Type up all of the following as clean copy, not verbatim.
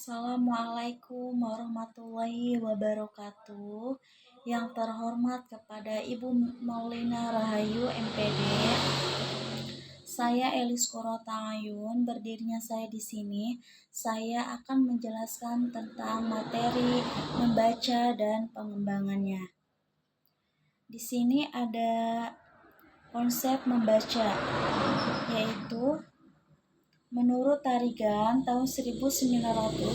Assalamualaikum warahmatullahi wabarakatuh. Yang terhormat kepada Ibu Maulina Rahayu MPD. Saya Elis Korotayun, berdirinya saya di sini. Saya akan menjelaskan tentang materi membaca dan pengembangannya. Di sini ada konsep membaca, yaitu menurut Tarigan tahun 1984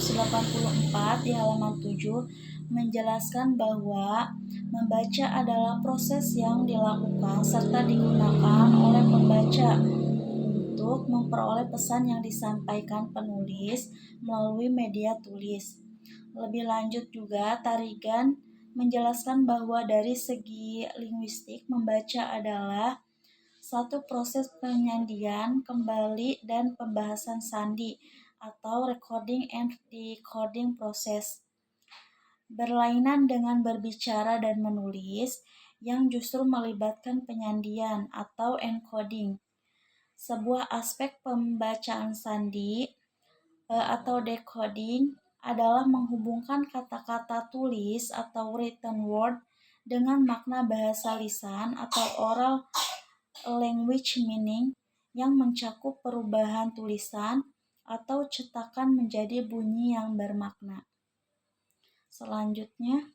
di halaman 7 menjelaskan bahwa membaca adalah proses yang dilakukan serta digunakan oleh pembaca untuk memperoleh pesan yang disampaikan penulis melalui media tulis. Lebih lanjut juga, Tarigan menjelaskan bahwa dari segi linguistik membaca adalah satu proses penyandian kembali dan pembahasan sandi atau recording and decoding proses. Berlainan dengan berbicara dan menulis yang justru melibatkan penyandian atau encoding. Sebuah aspek pembacaan sandi atau decoding adalah menghubungkan kata-kata tulis atau written word dengan makna bahasa lisan atau oral language meaning yang mencakup perubahan tulisan atau cetakan menjadi bunyi yang bermakna. Selanjutnya,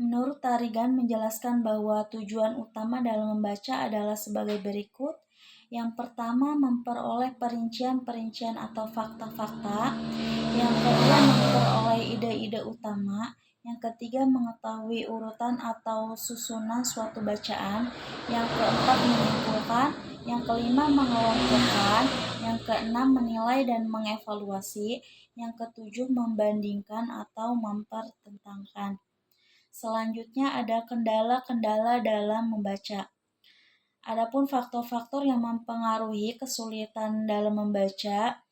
menurut Tarigan menjelaskan bahwa tujuan utama dalam membaca adalah sebagai berikut. Yang pertama, memperoleh perincian-perincian atau fakta-fakta. Yang kedua, memperoleh ide-ide utama. Yang ketiga, mengetahui urutan atau susunan suatu bacaan. Yang keempat, menyimpulkan. Yang kelima, mengelompokkan. Yang keenam, menilai dan mengevaluasi. Yang ketujuh, membandingkan atau mempertentangkan. Selanjutnya ada kendala-kendala dalam membaca. Adapun faktor-faktor yang mempengaruhi kesulitan dalam membaca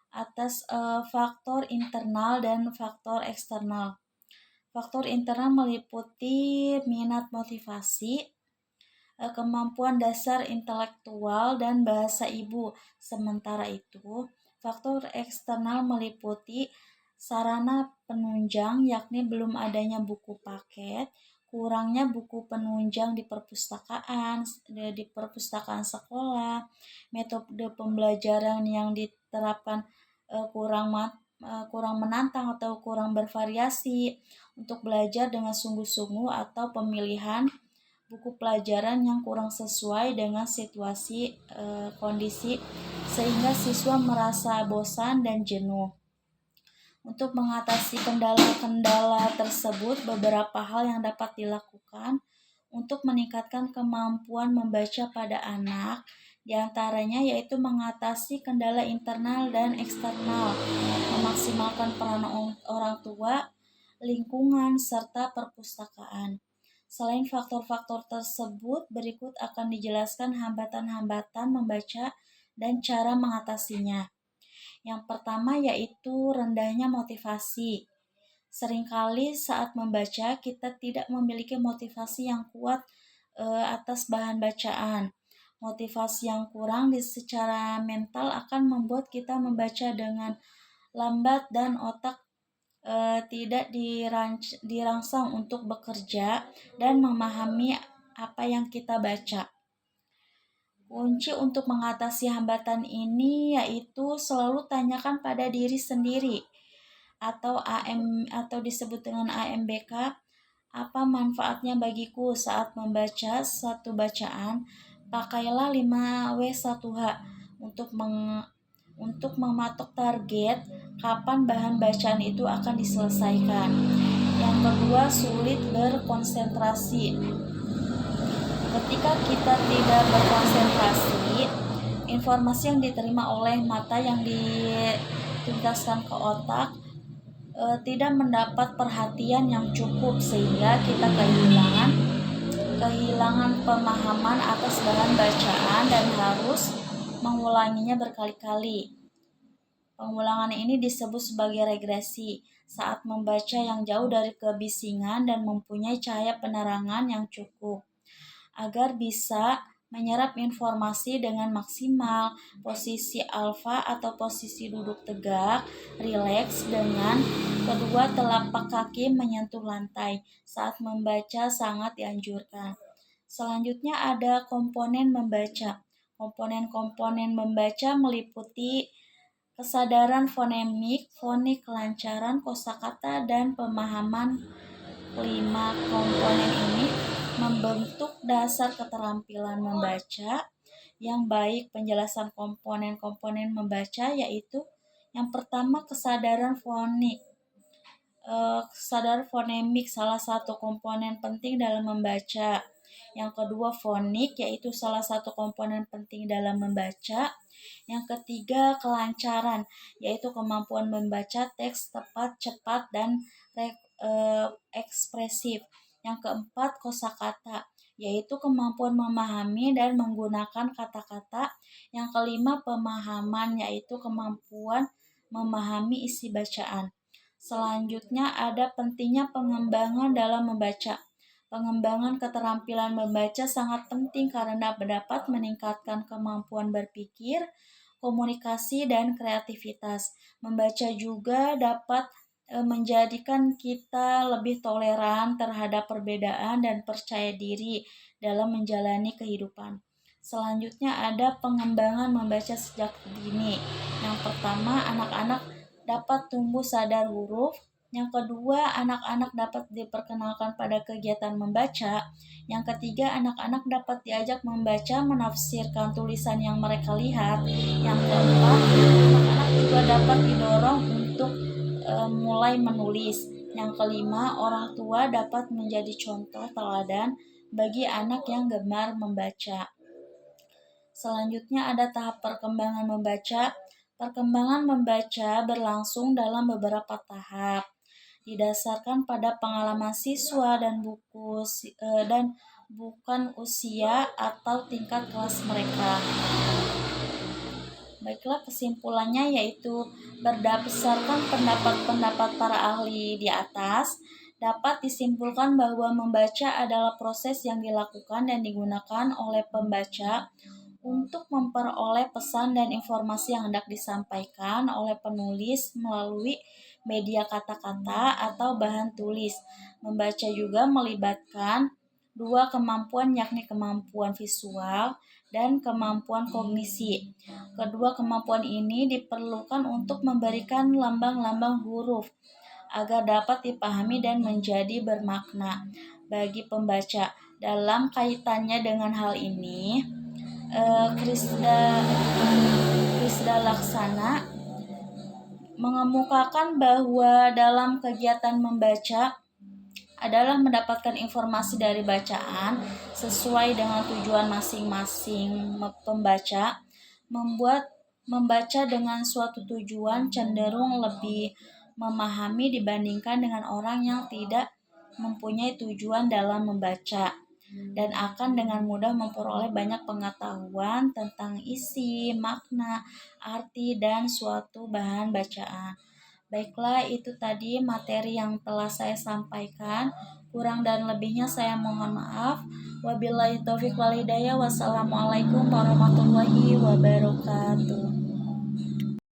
atas faktor internal dan faktor eksternal. Faktor internal meliputi minat motivasi, kemampuan dasar intelektual, dan bahasa ibu. Sementara itu, faktor eksternal meliputi sarana penunjang, yakni belum adanya buku paket, kurangnya buku penunjang di perpustakaan sekolah, metode pembelajaran yang diterapkan kurang menantang atau kurang bervariasi untuk belajar dengan sungguh-sungguh, atau pemilihan buku pelajaran yang kurang sesuai dengan situasi kondisi sehingga siswa merasa bosan dan jenuh. Untuk mengatasi kendala-kendala tersebut, beberapa hal yang dapat dilakukan untuk meningkatkan kemampuan membaca pada anak, diantaranya yaitu mengatasi kendala internal dan eksternal, memaksimalkan peran orang tua, lingkungan, serta perpustakaan. Selain faktor-faktor tersebut, berikut akan dijelaskan hambatan-hambatan membaca dan cara mengatasinya. Yang pertama yaitu rendahnya motivasi. Seringkali saat membaca kita tidak memiliki motivasi yang kuat atas bahan bacaan. Motivasi yang kurang secara mental akan membuat kita membaca dengan lambat dan otak tidak dirangsang untuk bekerja dan memahami apa yang kita baca. Kunci untuk mengatasi hambatan ini yaitu selalu tanyakan pada diri sendiri atau disebut dengan AMBK, apa manfaatnya bagiku saat membaca satu bacaan. Pakailah 5W1H untuk mematok target kapan bahan bacaan itu akan diselesaikan. Yang kedua, sulit berkonsentrasi. Ketika kita tidak berkonsentrasi, informasi yang diterima oleh mata yang dituntaskan ke otak tidak mendapat perhatian yang cukup, sehingga kita kehilangan pemahaman atas bahan bacaan dan harus mengulanginya berkali-kali. Pengulangan ini disebut sebagai regresi. Saat membaca yang jauh dari kebisingan dan mempunyai cahaya penerangan yang cukup. Agar bisa menyerap informasi dengan maksimal. Posisi alfa atau posisi duduk tegak, rileks dengan kedua telapak kaki menyentuh lantai. Saat membaca sangat dianjurkan. Selanjutnya ada komponen membaca. Komponen-komponen membaca meliputi kesadaran fonemik, fonik, kelancaran kosakata, dan pemahaman. 5 komponen ini membentuk dasar keterampilan membaca yang baik. Penjelasan komponen-komponen membaca yaitu yang pertama kesadaran fonik. Kesadaran fonemik salah satu komponen penting dalam membaca. Yang kedua fonik yaitu salah satu komponen penting dalam membaca. Yang ketiga kelancaran yaitu kemampuan membaca teks tepat, cepat, dan ekspresif. Yang keempat kosakata yaitu kemampuan memahami dan menggunakan kata-kata. Yang kelima pemahaman yaitu kemampuan memahami isi bacaan. Selanjutnya ada pentingnya pengembangan dalam membaca. Pengembangan keterampilan membaca sangat penting karena dapat meningkatkan kemampuan berpikir, komunikasi, dan kreativitas. Membaca juga dapat menjadikan kita lebih toleran terhadap perbedaan dan percaya diri dalam menjalani kehidupan. Selanjutnya ada pengembangan membaca sejak dini. Yang pertama, anak-anak dapat tumbuh sadar huruf. Yang kedua, anak-anak dapat diperkenalkan pada kegiatan membaca. Yang ketiga, anak-anak dapat diajak membaca, menafsirkan tulisan yang mereka lihat. Yang keempat, anak-anak juga dapat didorong untuk mulai menulis. Yang kelima, orang tua dapat menjadi contoh teladan bagi anak yang gemar membaca. Selanjutnya ada tahap perkembangan membaca. Perkembangan membaca berlangsung dalam beberapa tahap, didasarkan pada pengalaman siswa dan bukan usia atau tingkat kelas mereka. Baiklah, kesimpulannya yaitu berdasarkan pendapat-pendapat para ahli di atas, dapat disimpulkan bahwa membaca adalah proses yang dilakukan dan digunakan oleh pembaca untuk memperoleh pesan dan informasi yang hendak disampaikan oleh penulis melalui media kata-kata atau bahan tulis. Membaca juga melibatkan dua kemampuan, yakni kemampuan visual dan kemampuan kognisi. Kedua kemampuan ini diperlukan untuk memberikan lambang-lambang huruf agar dapat dipahami dan menjadi bermakna bagi pembaca. Dalam kaitannya dengan hal ini, Krisda Laksana mengemukakan bahwa dalam kegiatan membaca adalah mendapatkan informasi dari bacaan sesuai dengan tujuan masing-masing pembaca. Membuat membaca dengan suatu tujuan cenderung lebih memahami dibandingkan dengan orang yang tidak mempunyai tujuan dalam membaca, dan akan dengan mudah memperoleh banyak pengetahuan tentang isi, makna, arti, dan suatu bahan bacaan. Baiklah, itu tadi materi yang telah saya sampaikan. Kurang dan lebihnya saya mohon maaf. Wabillahi taufiq wal hidayah. Wassalamualaikum warahmatullahi wabarakatuh.